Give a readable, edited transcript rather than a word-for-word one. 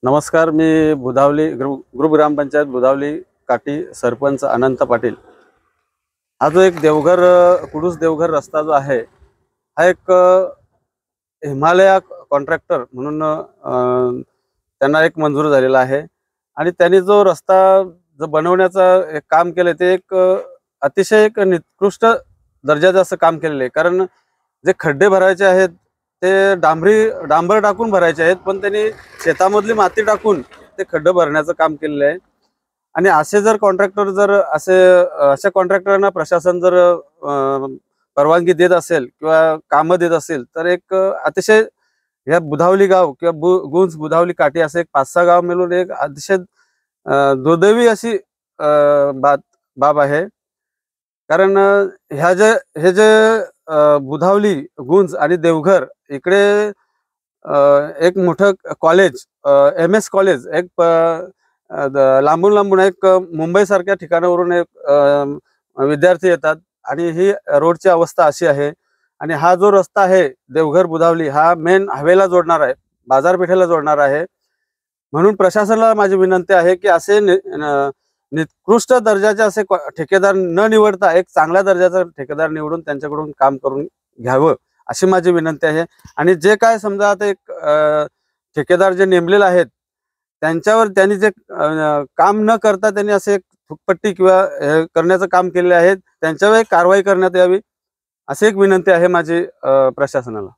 नमस्कार, मी बुधावली ग्रुप ग्रामपंचायत बुधावली काटी सरपंच अनंत पाटील। हा जो एक देवघर कुडूस देवघर रस्ता जो आहे, हा एक हिमालय कॉन्ट्रॅक्टर म्हणून त्यांना एक मंजूर झालेला आहे। आणि त्यांनी जो रस्ता जो बनवण्याचं एक काम केले ते एक अतिशय एक निकृष्ट दर्जाचं असं काम केलेलं आहे। कारण जे खड्डे भरायचे आहेत ते डांबर टाकून भरायचे आहेत, पण त्यांनी शेतामधली माती टाकून ते खड्डे भरण्याचं काम केलेलं आहे। आणि असे जर कॉन्ट्रॅक्टर जर अशा कॉन्ट्रॅक्टरांना प्रशासन जर परवानगी देत असेल किंवा कामं देत असेल तर एक अतिशय या बुधावली गाव किंवा गुंज बुधावली काठी असे एक 5-6 गाव मिळून एक अतिशय दुर्दैवी अशी बाब आहे। कारण हे जे बुधावली गुंज आणि देवघर इकडे एक मोठं कॉलेज MS कॉलेज एक लांबून लांबून एक मुंबई सारख्या ठिकाणावरून एक विद्यार्थी येतात आणि ही रोडची अवस्था अशी आहे। आणि हा जो रस्ता आहे देवघर बुधावली हा मेन हायवेला जोडणार आहे, बाजारपेठेला जोडणार आहे। म्हणून प्रशासनाला माझी विनंती आहे की असे निकृष्ट दर्जाचे असे ठेकेदार न निवडता एक चांगल्या दर्जाचा ठेकेदार निवडून त्यांच्याकडून काम करून घ्यावं अशी माझी विनंती आहे। आणि जे काय समजा आता एक ठेकेदार जे नेमलेले आहेत त्यांच्यावर त्यांनी जे काम न करता त्यांनी असे एक फुकपट्टी किंवा करण्याचं काम केले आहे, त्यांच्यावर कारवाई करण्यात यावी अशी एक विनंती आहे माझी प्रशासनाला।